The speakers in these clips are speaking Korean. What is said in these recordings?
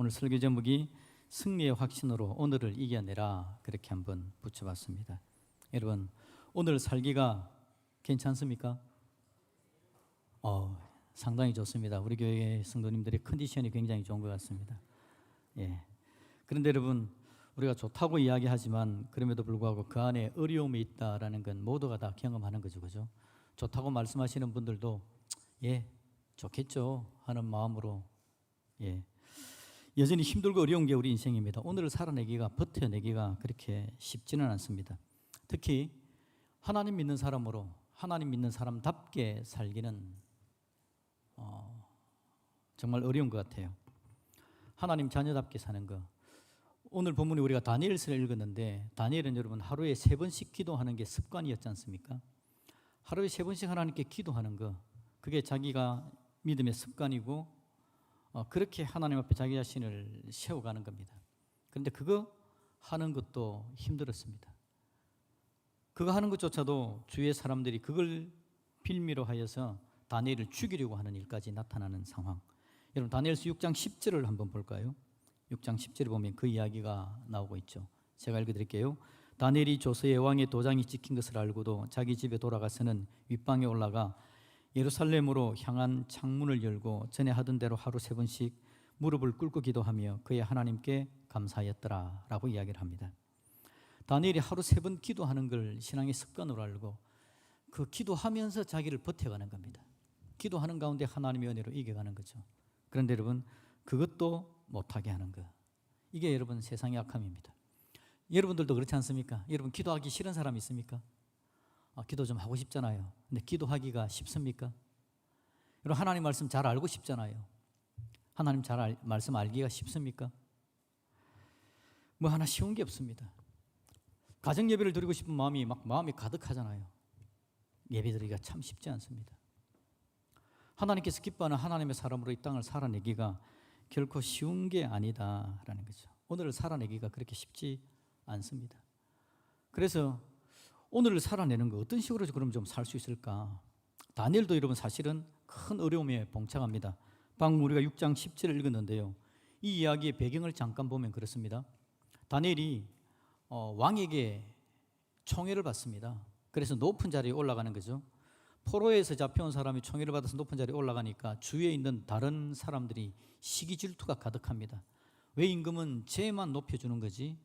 오늘 설교 제목이 승리의 확신으로 오늘을 이겨내라, 그렇게 한번 붙여봤습니다. 여러분, 오늘 살기가 괜찮습니까? 상당히 좋습니다. 우리 교회 성도님들의 컨디션이 굉장히 좋은 것 같습니다. 그런데 여러분, 우리가 좋다고 이야기하지만 그럼에도 불구하고 그 안에 어려움이 있다라는 건 모두가 다 경험하는 거죠, 그죠? 좋다고 말씀하시는 분들도 좋겠죠 하는 마음으로 여전히 힘들고 어려운 게 우리 인생입니다. 오늘을 살아내기가, 버텨내기가 그렇게 쉽지는 않습니다. 특히 하나님 믿는 사람으로, 하나님 믿는 사람답게 살기는 정말 어려운 것 같아요. 하나님 자녀답게 사는 거. 오늘 본문에 우리가 다니엘서를 읽었는데, 다니엘은 여러분 하루에 3번씩 기도하는 게 습관이었지 않습니까? 하루에 3번씩 하나님께 기도하는 거, 그게 자기가 믿음의 습관이고 그렇게 하나님 앞에 자기 자신을 세워가는 겁니다. 그런데 그거 하는 것도 힘들었습니다. 그거 하는 것조차도 주위의 사람들이 그걸 빌미로 하여서 다니엘을 죽이려고 하는 일까지 나타나는 상황. 여러분, 다니엘서 6장 10절을 한번 볼까요? 6장 10절에 보면 그 이야기가 나오고 있죠. 제가 읽어드릴게요. 다니엘이 조서의 왕의 도장이 찍힌 것을 알고도 자기 집에 돌아가서는 윗방에 올라가 예루살렘으로 향한 창문을 열고 전에 하던 대로 하루 3번씩 무릎을 꿇고 기도하며 그의 하나님께 감사하였더라 라고 이야기를 합니다. 다니엘이 하루 3번 기도하는 걸 신앙의 습관으로 알고 그 기도하면서 자기를 버텨가는 겁니다. 기도하는 가운데 하나님의 은혜로 이겨가는 거죠. 그런데 여러분, 그것도 못하게 하는 거, 이게 여러분 세상의 악함입니다. 여러분들도 그렇지 않습니까? 여러분, 기도하기 싫은 사람 있습니까? 기도 좀 하고 싶잖아요. 근데 기도하기가 쉽습니까? 여러분, 하나님 말씀 잘 알고 싶잖아요. 하나님 말씀 알기가 쉽습니까? 뭐 하나 쉬운 게 없습니다. 가정 예배를 드리고 싶은 마음이 가득하잖아요. 예배 드리기가 참 쉽지 않습니다. 하나님께서 기뻐하는 하나님의 사람으로 이 땅을 살아내기가 결코 쉬운 게 아니다라는 거죠. 오늘을 살아내기가 그렇게 쉽지 않습니다. 그래서 오늘을 살아내는 거 어떤 식으로 그럼 좀 살 수 있을까? 다니엘도 여러분 사실은 큰 어려움에 봉착합니다. 방금 우리가 6장 10절을 읽었는데요, 이 이야기의 배경을 잠깐 보면 그렇습니다. 다니엘이 왕에게 총애를 받습니다. 그래서 높은 자리에 올라가는 거죠. 포로에서 잡혀온 사람이 총애를 받아서 높은 자리에 올라가니까 주위에 있는 다른 사람들이 시기 질투가 가득합니다. 왜 임금은 쟤만 높여주는 거지?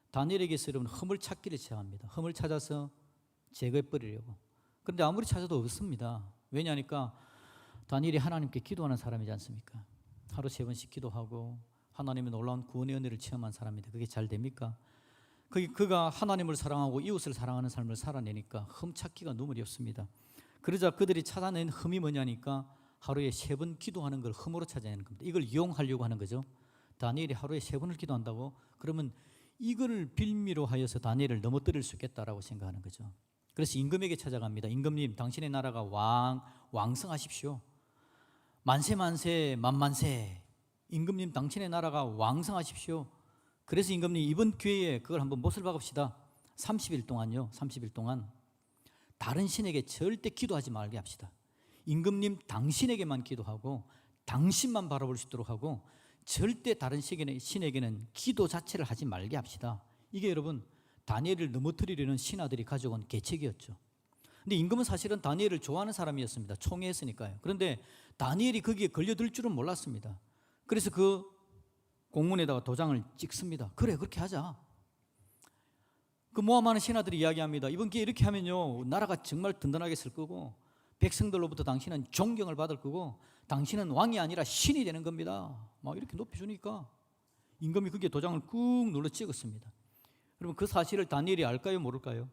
다니엘에게서 여러분 흠을 찾기를 시작합니다. 흠을 찾아서 제거해버리려고. 그런데 아무리 찾아도 없습니다. 왜냐하니까 다니엘이 하나님께 기도하는 사람이지 않습니까? 하루 3번씩 기도하고 하나님의 놀라운 구원의 은혜를 체험한 사람인데 그게 잘 됩니까? 그가 하나님을 사랑하고 이웃을 사랑하는 삶을 살아내니까 흠 찾기가 너무 어렵습니다. 그러자 그들이 찾아낸 흠이 뭐냐니까 하루에 3번 기도하는 걸 흠으로 찾아내는 겁니다. 이걸 이용하려고 하는 거죠. 다니엘이 하루에 3번을 기도한다고? 그러면 이걸 빌미로 하여서 다니엘을 넘어뜨릴 수 있겠다라고 생각하는 거죠. 그래서 임금에게 찾아갑니다. 임금님, 당신의 나라가 왕성하십시오. 만세 만세 만만세. 임금님, 당신의 나라가 왕성하십시오. 그래서 임금님, 이번 기회에 그걸 한번 못을 박읍시다. 30일 동안요, 30일 동안 다른 신에게 절대 기도하지 말게 합시다. 임금님 당신에게만 기도하고 당신만 바라볼 수 있도록 하고 절대 다른 신에게는 기도 자체를 하지 말게 합시다. 이게 여러분 다니엘을 넘어뜨리려는 신하들이 가져온 계책이었죠. 근데 임금은 사실은 다니엘을 좋아하는 사람이었습니다. 총애했으니까요. 그런데 다니엘이 거기에 걸려들 줄은 몰랐습니다. 그래서 그 공문에다가 도장을 찍습니다. 그래, 그렇게 하자. 그 모함하는 신하들이 이야기합니다. 이번 기회에 이렇게 하면요, 나라가 정말 든든하게 쓸 거고 백성들로부터 당신은 존경을 받을 거고 당신은 왕이 아니라 신이 되는 겁니다. 막 이렇게 높여주니까 임금이 거기에 도장을 꾹 눌러 찍었습니다. 여러분, 그 사실을 다니엘이 알까요, 모를까요?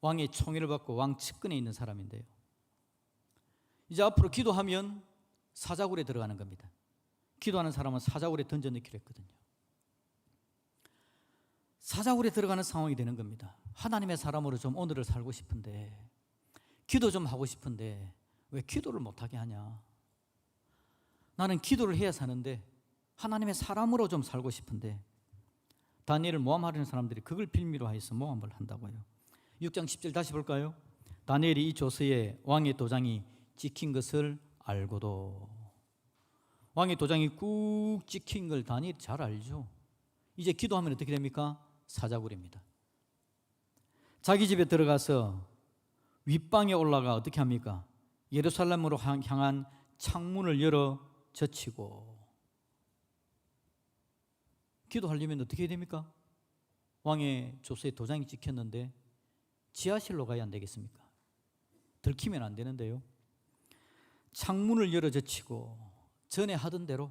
왕의 총애를 받고 왕 측근에 있는 사람인데요, 이제 앞으로 기도하면 사자굴에 들어가는 겁니다. 기도하는 사람은 사자굴에 던져 넣기로 했거든요. 사자굴에 들어가는 상황이 되는 겁니다. 하나님의 사람으로 좀 오늘을 살고 싶은데, 기도 좀 하고 싶은데 왜 기도를 못하게 하냐? 나는 기도를 해야 사는데 하나님의 사람으로 좀 살고 싶은데. 다니엘을 모함하려는 사람들이 그걸 빌미로 하여서 모함을 한다고요. 6장 10절 다시 볼까요? 다니엘이 이 조서에 왕의 도장이 찍힌 것을 알고도. 왕의 도장이 꾹 찍힌 걸 다니엘이 잘 알죠. 이제 기도하면 어떻게 됩니까? 사자굴입니다. 자기 집에 들어가서 윗방에 올라가 어떻게 합니까? 예루살렘으로 향한 창문을 열어 젖히고, 기도하려면 어떻게 해야 됩니까? 왕의 조서에 도장이 찍혔는데 지하실로 가야 안 되겠습니까? 들키면 안 되는데요. 창문을 열어 젖히고 전에 하던 대로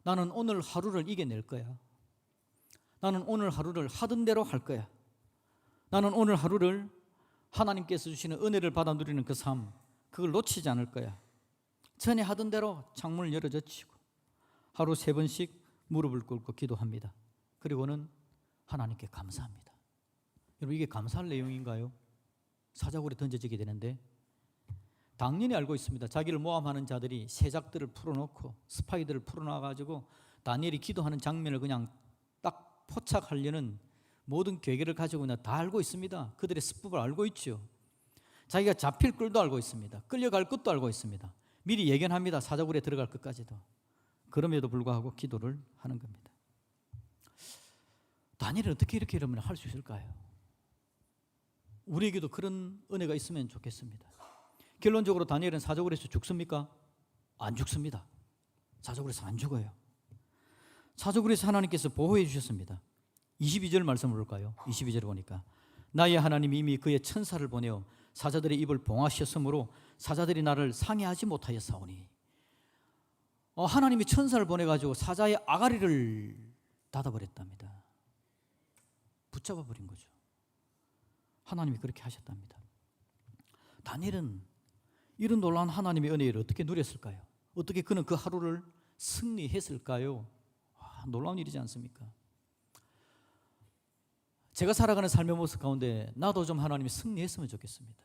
나는 오늘 하루를 이겨낼 거야. 나는 오늘 하루를 하던 대로 할 거야. 나는 오늘 하루를 하나님께서 주시는 은혜를 받아 누리는 그 삶, 그걸 놓치지 않을 거야. 전에 하던 대로 창문을 열어 젖히고 하루 3번씩 무릎을 꿇고 기도합니다. 그리고는 하나님께 감사합니다. 여러분, 이게 감사할 내용인가요? 사자굴에 던져지게 되는데, 당연히 알고 있습니다. 자기를 모함하는 자들이 새작들을 풀어놓고 스파이들을 풀어놔가지고 다니엘이 기도하는 장면을 그냥 딱 포착하려는 모든 계획을 가지고 다 알고 있습니다. 그들의 수법을 알고 있죠. 자기가 잡힐 꼴도 알고 있습니다. 끌려갈 것도 알고 있습니다. 미리 예견합니다. 사자굴에 들어갈 것까지도. 그럼에도 불구하고 기도를 하는 겁니다. 다니엘은 어떻게 이렇게 이러면 할 수 있을까요? 우리에게도 그런 은혜가 있으면 좋겠습니다. 결론적으로 다니엘은 사자굴에서 죽습니까? 안 죽습니다. 사자굴에서 안 죽어요. 사자굴에서 하나님께서 보호해 주셨습니다. 22절 말씀을 볼까요? 22절을 보니까 나의 하나님이 이미 그의 천사를 보내어 사자들의 입을 봉하셨으므로 사자들이 나를 상해하지 못하였사오니, 하나님이 천사를 보내가지고 사자의 아가리를 닫아버렸답니다. 붙잡아 버린 거죠. 하나님이 그렇게 하셨답니다. 다니엘은 이런 놀라운 하나님의 은혜를 어떻게 누렸을까요? 어떻게 그는 그 하루를 승리했을까요? 놀라운 일이지 않습니까? 제가 살아가는 삶의 모습 가운데 나도 좀 하나님이 승리했으면 좋겠습니다.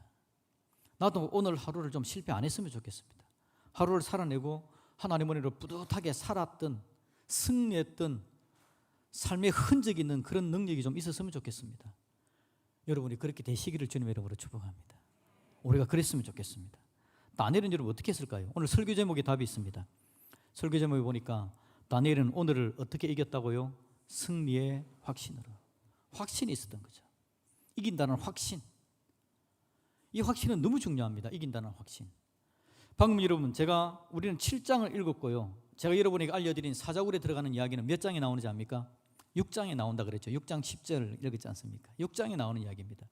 나도 오늘 하루를 좀 실패 안 했으면 좋겠습니다. 하루를 살아내고 하나님 은혜로 뿌듯하게 살았던, 승리했던 삶의 흔적이 있는 그런 능력이 좀 있었으면 좋겠습니다. 여러분이 그렇게 되시기를 주님의 이름으로 축복합니다. 우리가 그랬으면 좋겠습니다. 다니엘은 여러분 어떻게 했을까요? 오늘 설교 제목에 답이 있습니다. 설교 제목에 보니까 다니엘은 오늘을 어떻게 이겼다고요? 승리의 확신으로. 확신이 있었던 거죠. 이긴다는 확신. 이 확신은 너무 중요합니다. 이긴다는 확신. 방금 여러분, 우리는 7장을 읽었고요. 제가 여러분에게 알려드린 사자굴에 들어가는 이야기는 몇 장에 나오는지 압니까? 6장에 나온다 그랬죠. 6장 10절 읽었지 않습니까? 6장에 나오는 이야기입니다.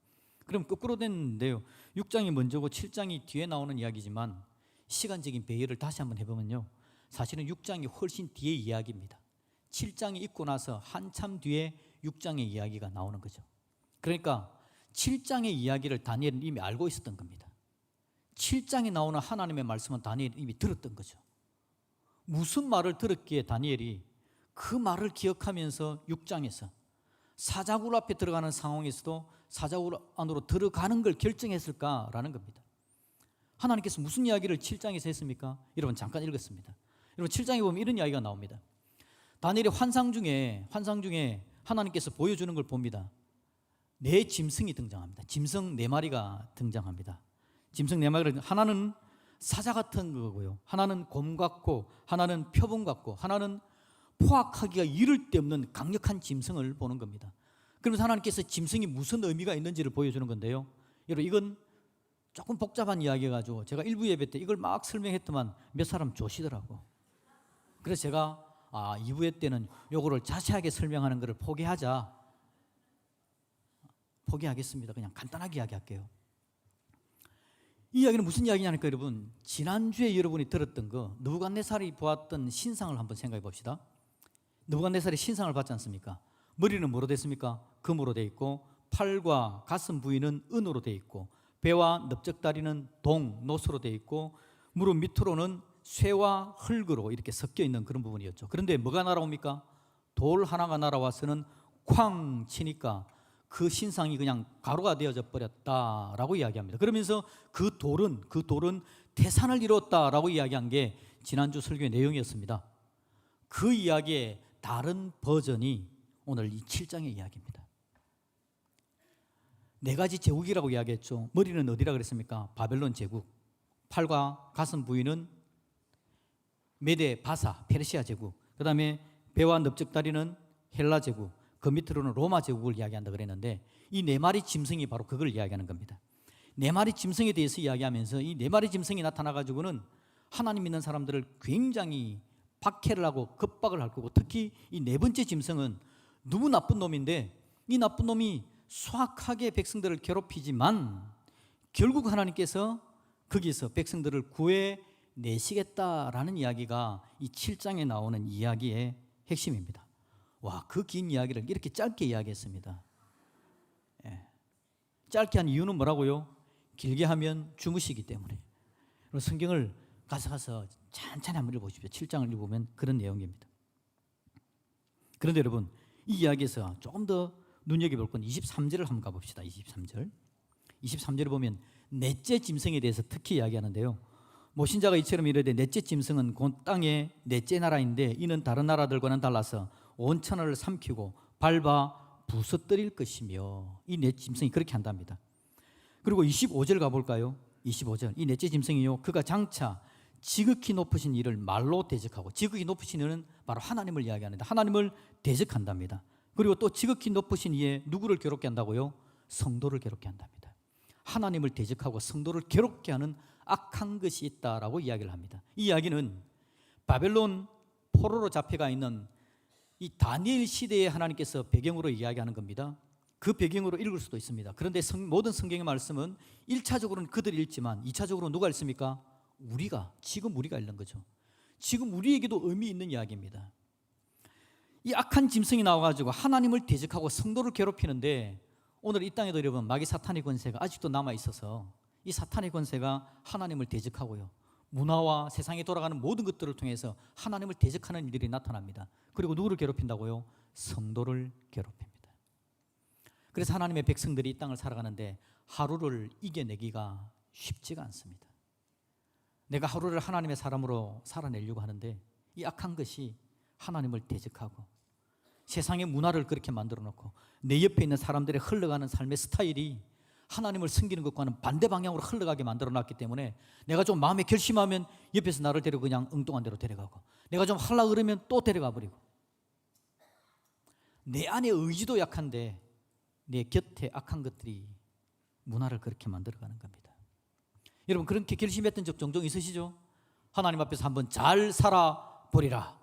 그럼 거꾸로 됐는데요. 6장이 먼저고 7장이 뒤에 나오는 이야기지만 시간적인 배열을 다시 한번 해보면요. 사실은 6장이 훨씬 뒤의 이야기입니다. 7장이 있고 나서 한참 뒤에 6장의 이야기가 나오는 거죠. 그러니까 7장의 이야기를 다니엘은 이미 알고 있었던 겁니다. 7장에 나오는 하나님의 말씀은 다니엘은 이미 들었던 거죠. 무슨 말을 들었기에 다니엘이 그 말을 기억하면서 6장에서 사자굴 앞에 들어가는 상황에서도 사자굴 안으로 들어가는 걸 결정했을까라는 겁니다. 하나님께서 무슨 이야기를 7장에서 했습니까? 여러분 잠깐 읽었습니다. 여러분 7장에 보면 이런 이야기가 나옵니다. 다니엘의 환상 중에 하나님께서 보여주는 걸 봅니다. 4짐승이 등장합니다. 짐승 4마리가 등장합니다. 짐승 4마리가, 하나는 사자 같은 거고요, 하나는 곰 같고, 하나는 표범 같고, 하나는 포악하기가 이를 데 없는 강력한 짐승을 보는 겁니다. 그러면서 하나님께서 짐승이 무슨 의미가 있는지를 보여주는 건데요. 여러분 이건 조금 복잡한 이야기여가지고 제가 일부 예배 때 이걸 막 설명했더만 몇 사람 조시더라고. 그래서 제가 2부 예 때는 요거를 자세하게 설명하는 것을 포기하겠습니다. 그냥 간단하게 이야기할게요. 이 이야기는 무슨 이야기냐니까 여러분, 지난주에 여러분이 들었던 거, 느부갓네살이 보았던 신상을 한번 생각해 봅시다. 느부갓네살이 신상을 봤지 않습니까? 머리는 뭐로 됐습니까? 금으로 돼 있고, 팔과 가슴 부위는 은으로 돼 있고, 배와 넓적다리는 노수로 돼 있고, 무릎 밑으로는 쇠와 흙으로 이렇게 섞여 있는 그런 부분이었죠. 그런데 뭐가 날아옵니까? 돌 하나가 날아와서는 쾅 치니까 그 신상이 그냥 가루가 되어져 버렸다라고 이야기합니다. 그러면서 그 돌은 태산을 이뤘다라고 이야기한 게 지난주 설교의 내용이었습니다. 그 이야기의 다른 버전이 오늘 이 7장의 이야기입니다. 4가지 제국이라고 이야기했죠. 머리는 어디라 그랬습니까? 바벨론 제국. 팔과 가슴 부위는 메데 바사 페르시아 제국, 그 다음에 배와 넓적다리는 헬라 제국, 그 밑으로는 로마 제국을 이야기한다 그랬는데 이 네 마리 짐승이 바로 그걸 이야기하는 겁니다. 네 마리 짐승에 대해서 이야기하면서 이 네 마리 짐승이 나타나가지고는 하나님 믿는 사람들을 굉장히 박해를 하고 겁박을 할 거고, 특히 이 네 번째 짐승은 너무 나쁜 놈인데 이 나쁜 놈이 수악하게 백성들을 괴롭히지만 결국 하나님께서 거기서 백성들을 구해내시겠다라는 이야기가 이 7장에 나오는 이야기의 핵심입니다. 와, 그 긴 이야기를 이렇게 짧게 이야기했습니다. 짧게 한 이유는 뭐라고요? 길게 하면 주무시기 때문에. 그리고 성경을 가서 천천히 한번 읽어보십시오. 7장을 읽어보면 그런 내용입니다. 그런데 여러분, 이 이야기에서 조금 더 눈여겨볼 건 23절을 한번 가봅시다. 23절을 보면 넷째 짐승에 대해서 특히 이야기하는데요. 모신자가 이처럼 이르되 넷째 짐승은 곧 땅의 넷째 나라인데 이는 다른 나라들과는 달라서 온 천하를 삼키고 밟아 부서뜨릴 것이며, 이 넷째 짐승이 그렇게 한답니다. 그리고 25절 가볼까요? 25절, 이 넷째 짐승이요 그가 장차 지극히 높으신 이를 말로 대적하고, 지극히 높으신 이는 바로 하나님을 이야기하는데 하나님을 대적한답니다. 그리고 또 지극히 높으신 이에 누구를 괴롭게 한다고요? 성도를 괴롭게 한답니다. 하나님을 대적하고 성도를 괴롭게 하는 악한 것이 있다라고 이야기를 합니다. 이 이야기는 바벨론 포로로 잡혀가 있는 이 다니엘 시대에 하나님께서 배경으로 이야기하는 겁니다. 그 배경으로 읽을 수도 있습니다. 그런데 모든 성경의 말씀은 1차적으로는 그들이 읽지만 2차적으로 누가 읽습니까? 지금 우리가 읽는 거죠. 지금 우리에게도 의미 있는 이야기입니다. 이 악한 짐승이 나와가지고 하나님을 대적하고 성도를 괴롭히는데, 오늘 이 땅에도 여러분 마귀 사탄의 권세가 아직도 남아있어서 이 사탄의 권세가 하나님을 대적하고요, 문화와 세상에 돌아가는 모든 것들을 통해서 하나님을 대적하는 일들이 나타납니다. 그리고 누구를 괴롭힌다고요? 성도를 괴롭힙니다. 그래서 하나님의 백성들이 이 땅을 살아가는데 하루를 이겨내기가 쉽지가 않습니다. 내가 하루를 하나님의 사람으로 살아내려고 하는데 이 악한 것이 하나님을 대적하고 세상의 문화를 그렇게 만들어 놓고 내 옆에 있는 사람들의 흘러가는 삶의 스타일이 하나님을 섬기는 것과는 반대 방향으로 흘러가게 만들어 놨기 때문에 내가 좀 마음에 결심하면 옆에서 나를 데리고 그냥 엉뚱한 데로 데려가고, 내가 좀 하려고 그러면 또 데려가 버리고, 내 안의 의지도 약한데 내 곁에 악한 것들이 문화를 그렇게 만들어가는 겁니다. 여러분, 그렇게 결심했던 적 종종 있으시죠? 하나님 앞에서 한번 잘 살아보리라,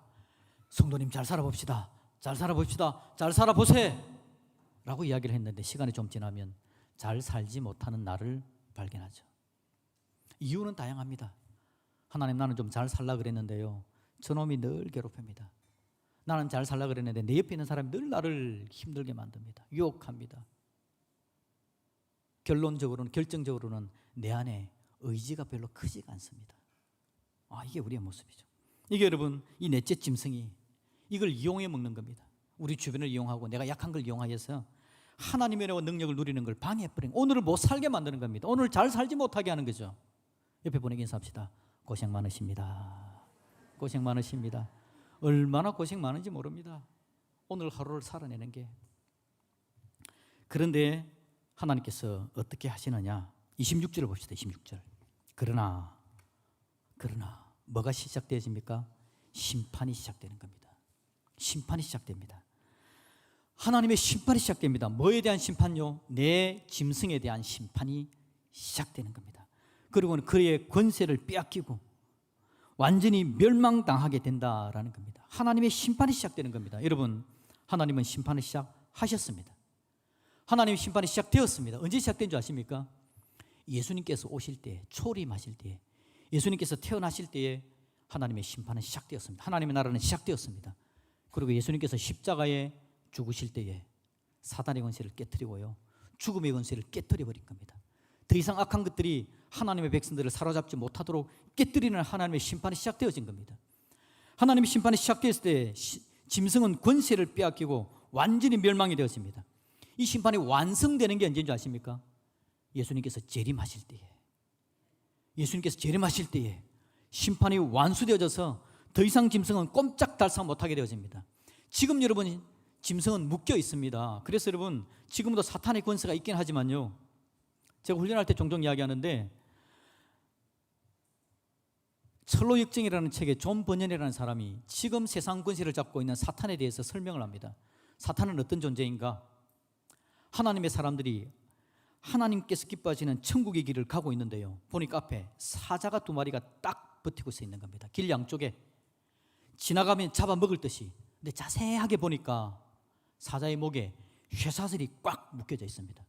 성도님 잘 살아봅시다, 잘 살아봅시다, 잘 살아보세 라고 이야기를 했는데 시간이 좀 지나면 잘 살지 못하는 나를 발견하죠. 이유는 다양합니다. 하나님, 나는 좀 잘 살라 그랬는데요 저놈이 늘 괴롭힙니다. 나는 잘 살라 그랬는데 내 옆에 있는 사람이 늘 나를 힘들게 만듭니다. 유혹합니다. 결정적으로는 내 안에 의지가 별로 크지가 않습니다. 이게 우리의 모습이죠. 이게 여러분, 이 넷째 짐승이 이걸 이용해 먹는 겁니다. 우리 주변을 이용하고 내가 약한 걸 이용하여서 하나님의 능력을 누리는 걸 방해해버린, 오늘을 못 살게 만드는 겁니다. 오늘 잘 살지 못하게 하는 거죠. 옆에 보내기 인사합시다. 고생 많으십니다. 고생 많으십니다. 얼마나 고생 많은지 모릅니다. 오늘 하루를 살아내는 게. 그런데 하나님께서 어떻게 하시느냐? 26절을 봅시다. 26절. 그러나 뭐가 시작되어집니까? 심판이 시작되는 겁니다. 심판이 시작됩니다. 하나님의 심판이 시작됩니다. 뭐에 대한 심판요? 내 짐승에 대한 심판이 시작되는 겁니다. 그리고는 그의 권세를 빼앗기고 완전히 멸망당하게 된다라는 겁니다. 하나님의 심판이 시작되는 겁니다. 여러분, 하나님은 심판을 시작하셨습니다. 하나님의 심판이 시작되었습니다. 언제 시작된 줄 아십니까? 예수님께서 오실 때, 초림하실 때, 예수님께서 태어나실 때에 하나님의 심판은 시작되었습니다. 하나님의 나라는 시작되었습니다. 그리고 예수님께서 십자가에 죽으실 때에 사단의 권세를 깨트리고요, 죽음의 권세를 깨트려 버린 겁니다. 더 이상 악한 것들이 하나님의 백성들을 사로잡지 못하도록 깨트리는 하나님의 심판이 시작되어진 겁니다. 하나님의 심판이 시작되었을 때 짐승은 권세를 빼앗기고 완전히 멸망이 되었습니다. 이 심판이 완성되는 게 언제인 줄 아십니까? 예수님께서 재림하실 때에 심판이 완수되어져서 더 이상 짐승은 꼼짝달싹 못하게 되어집니다. 지금 여러분, 짐승은 묶여 있습니다. 그래서 여러분, 지금도 사탄의 권세가 있긴 하지만요, 제가 훈련할 때 종종 이야기하는데 철로 역정이라는 책에 존 버년이라는 사람이 지금 세상 권세를 잡고 있는 사탄에 대해서 설명을 합니다. 사탄은 어떤 존재인가? 하나님의 사람들이 하나님께서 기뻐하시는 천국의 길을 가고 있는데요, 보니까 앞에 사자가 2마리가 딱 버티고 서 있는 겁니다. 길 양쪽에 지나가면 잡아먹을 듯이. 근데 자세하게 보니까 사자의 목에 쇠사슬이 꽉 묶여져 있습니다.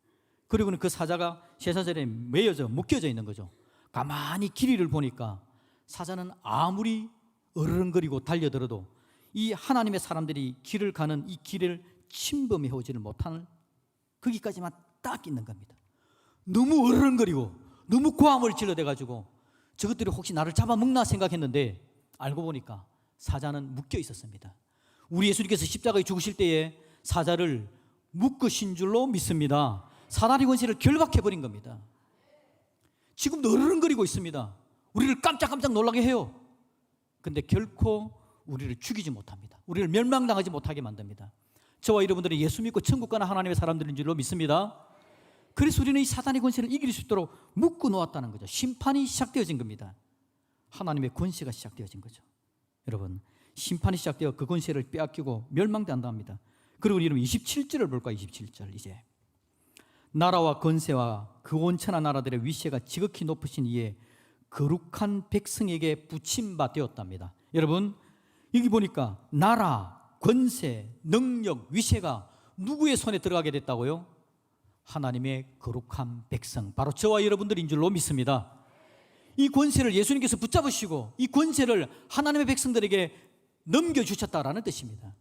그리고는 그 사자가 쇠사슬에 매여져 묶여져 있는 거죠. 가만히 길이를 보니까 사자는 아무리 어르렁거리고 달려들어도 이 하나님의 사람들이 길을 가는 이 길을 침범해 오지를 못하는 거기까지만 딱 있는 겁니다. 너무 어르렁거리고 너무 고함을 질러대가지고 저것들이 혹시 나를 잡아먹나 생각했는데 알고 보니까 사자는 묶여 있었습니다. 우리 예수님께서 십자가에 죽으실 때에 사자를 묶으신 줄로 믿습니다. 사단의 권세를 결박해버린 겁니다. 지금도 어르렁거리고 있습니다. 우리를 깜짝깜짝 놀라게 해요. 근데 결코 우리를 죽이지 못합니다. 우리를 멸망당하지 못하게 만듭니다. 저와 여러분들은 예수 믿고 천국 가는 하나님의 사람들인 줄로 믿습니다. 그래서 우리는 이 사단의 권세를 이길 수 있도록 묶어 놓았다는 거죠. 심판이 시작되어진 겁니다. 하나님의 권세가 시작되어진 거죠. 여러분, 심판이 시작되어 그 권세를 빼앗기고 멸망된다 합니다. 그리고 여러분 27절을 볼까요? 27절. 이제 나라와 권세와 그 온천한 나라들의 위세가 지극히 높으신 이에 거룩한 백성에게 붙임바 되었답니다. 여러분, 여기 보니까 나라, 권세, 능력, 위세가 누구의 손에 들어가게 됐다고요? 하나님의 거룩한 백성, 바로 저와 여러분들인 줄로 믿습니다. 이 권세를 예수님께서 붙잡으시고 이 권세를 하나님의 백성들에게 넘겨주셨다라는 뜻입니다.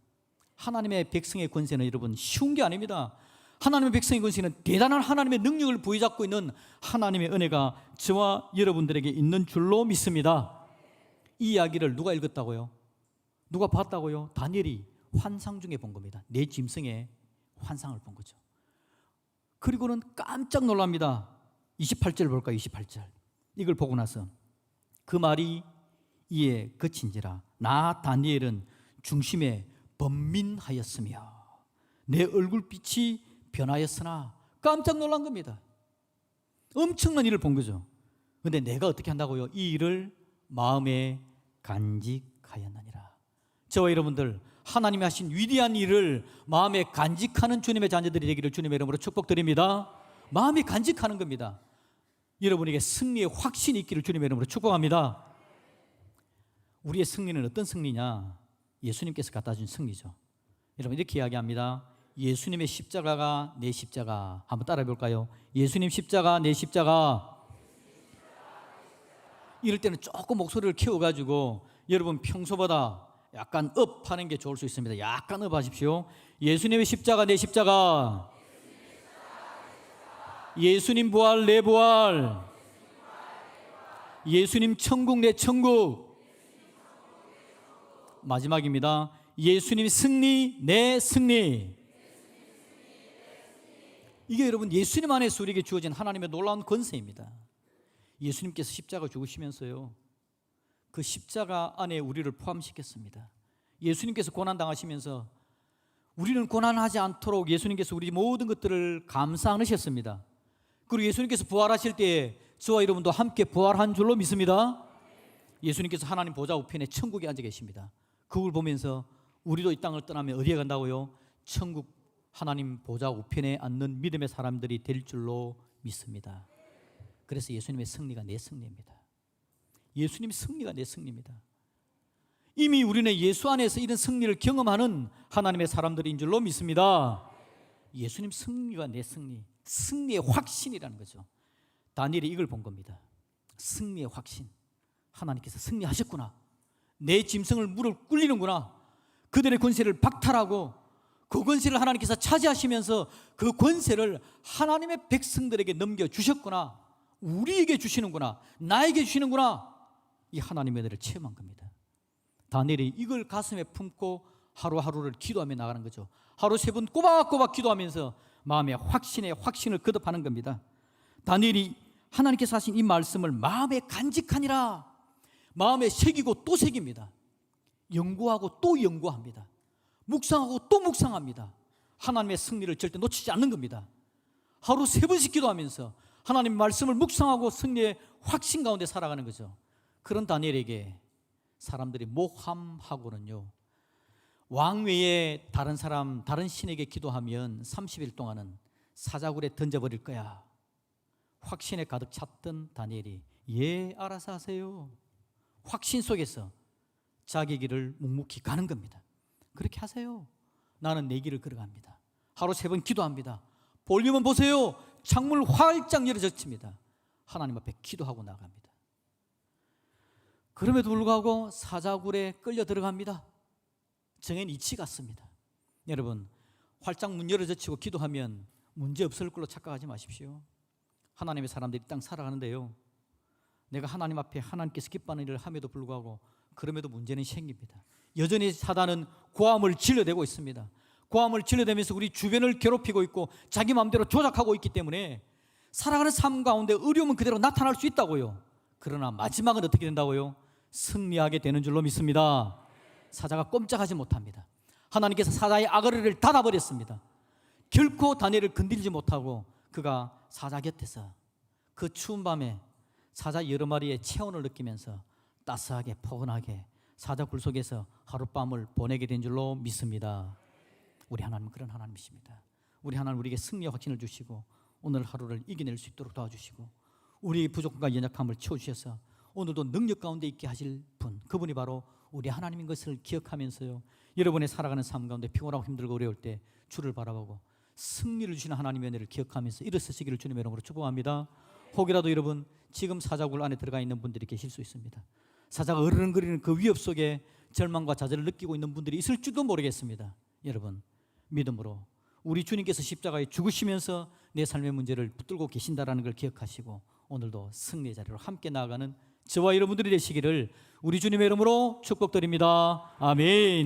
하나님의 백성의 권세는 여러분 쉬운 게 아닙니다. 하나님의 백성의 권세는 대단한 하나님의 능력을 부여잡고 있는 하나님의 은혜가 저와 여러분들에게 있는 줄로 믿습니다. 이 이야기를 누가 읽었다고요? 누가 봤다고요? 다니엘이 환상 중에 본 겁니다. 내 짐승의 환상을 본 거죠. 그리고는 깜짝 놀랍니다. 28절 볼까요? 28절. 이걸 보고 나서 그 말이 이에 그친지라 나 다니엘은 중심에 번민하였으며 내 얼굴빛이 변하였으나, 깜짝 놀란 겁니다. 엄청난 일을 본 거죠. 그런데 내가 어떻게 한다고요? 이 일을 마음에 간직하였느니라. 저와 여러분들 하나님이 하신 위대한 일을 마음에 간직하는 주님의 자녀들이 되기를 주님의 이름으로 축복드립니다. 마음에 간직하는 겁니다. 여러분에게 승리의 확신이 있기를 주님의 이름으로 축복합니다. 우리의 승리는 어떤 승리냐? 예수님께서 갖다 준 승리죠. 여러분 이렇게 이야기합니다. 예수님의 십자가가 내 십자가. 한번 따라해 볼까요? 예수님 십자가 내 십자가. 이럴 때는 조금 목소리를 키워가지고 여러분 평소보다 약간 업 하는 게 좋을 수 있습니다. 약간 업 하십시오. 예수님의 십자가 내 십자가. 예수님 부활 내 부활. 예수님 천국 내 천국. 마지막입니다. 예수님 승리 내 승리. 이게 여러분 예수님 안에서 우리에게 주어진 하나님의 놀라운 권세입니다. 예수님께서 십자가 죽으시면서요, 그 십자가 안에 우리를 포함시켰습니다. 예수님께서 고난당하시면서 우리는 고난하지 않도록 예수님께서 우리 모든 것들을 감싸 안으셨습니다. 그리고 예수님께서 부활하실 때에 저와 여러분도 함께 부활한 줄로 믿습니다. 예수님께서 하나님 보좌 우편에 천국에 앉아 계십니다. 그걸 보면서 우리도 이 땅을 떠나면 어디에 간다고요? 천국 하나님 보좌 우편에 앉는 믿음의 사람들이 될 줄로 믿습니다. 그래서 예수님의 승리가 내 승리입니다. 예수님의 승리가 내 승리입니다. 이미 우리는 예수 안에서 이런 승리를 경험하는 하나님의 사람들인 줄로 믿습니다. 예수님 승리가 내 승리, 승리의 확신이라는 거죠. 다니엘이 이걸 본 겁니다. 승리의 확신. 하나님께서 승리하셨구나. 내 짐승을 무릎 꿇리는구나. 그들의 권세를 박탈하고 그 권세를 하나님께서 차지하시면서 그 권세를 하나님의 백성들에게 넘겨주셨구나. 우리에게 주시는구나. 나에게 주시는구나. 이 하나님의 은혜를 체험한 겁니다. 다니엘이 이걸 가슴에 품고 하루하루를 기도하며 나가는 거죠. 하루 3번 꼬박꼬박 기도하면서 마음의 확신에 확신을 거듭하는 겁니다. 다니엘이 하나님께서 하신 이 말씀을 마음에 간직하니라. 마음에 새기고 또 새깁니다. 연구하고 또 연구합니다. 묵상하고 또 묵상합니다. 하나님의 승리를 절대 놓치지 않는 겁니다. 하루 3번씩 기도하면서 하나님의 말씀을 묵상하고 승리의 확신 가운데 살아가는 거죠. 그런 다니엘에게 사람들이 모함하고는요, 왕 외에 다른 사람, 다른 신에게 기도하면 30일 동안은 사자굴에 던져버릴 거야. 확신에 가득 찼던 다니엘이 예, 알아서 하세요. 확신 속에서 자기 길을 묵묵히 가는 겁니다. 그렇게 하세요. 나는 내 길을 걸어갑니다. 하루 3번 기도합니다. 볼륨은 보세요. 창문 활짝 열어젖힙니다. 하나님 앞에 기도하고 나갑니다. 그럼에도 불구하고 사자굴에 끌려 들어갑니다. 정해는 이치 같습니다. 여러분, 활짝 문 열어젖히고 기도하면 문제 없을 걸로 착각하지 마십시오. 하나님의 사람들이 땅 살아가는데요, 내가 하나님 앞에 하나님께서 기뻐하는 일을 함에도 불구하고 그럼에도 문제는 생깁니다. 여전히 사단은 고함을 질러대고 있습니다. 고함을 질러대면서 우리 주변을 괴롭히고 있고 자기 마음대로 조작하고 있기 때문에 살아가는 삶 가운데 어려움은 그대로 나타날 수 있다고요. 그러나 마지막은 어떻게 된다고요? 승리하게 되는 줄로 믿습니다. 사자가 꼼짝하지 못합니다. 하나님께서 사자의 아그리를 닫아버렸습니다. 결코 다니엘을 건드리지 못하고 그가 사자 곁에서 그 추운 밤에 사자 여러 마리의 체온을 느끼면서 따스하게 포근하게 사자굴 속에서 하룻밤을 보내게 된 줄로 믿습니다. 우리 하나님은 그런 하나님이십니다. 우리 하나님 우리에게 승리의 확신을 주시고 오늘 하루를 이겨낼 수 있도록 도와주시고 우리 부족함과 연약함을 채워주셔서 오늘도 능력 가운데 있게 하실 분, 그분이 바로 우리 하나님인 것을 기억하면서요, 여러분의 살아가는 삶 가운데 피곤하고 힘들고 어려울 때 주를 바라보고 승리를 주시는 하나님의 은혜를 기억하면서 일어서시기를 주님의 이름으로 축복합니다. 혹이라도 여러분 지금 사자굴 안에 들어가 있는 분들이 계실 수 있습니다. 사자가 으르렁거리는 그 위협 속에 절망과 좌절을 느끼고 있는 분들이 있을지도 모르겠습니다. 여러분, 믿음으로 우리 주님께서 십자가에 죽으시면서 내 삶의 문제를 붙들고 계신다라는 걸 기억하시고 오늘도 승리의 자리로 함께 나아가는 저와 여러분들이 되시기를 우리 주님의 이름으로 축복드립니다. 아멘.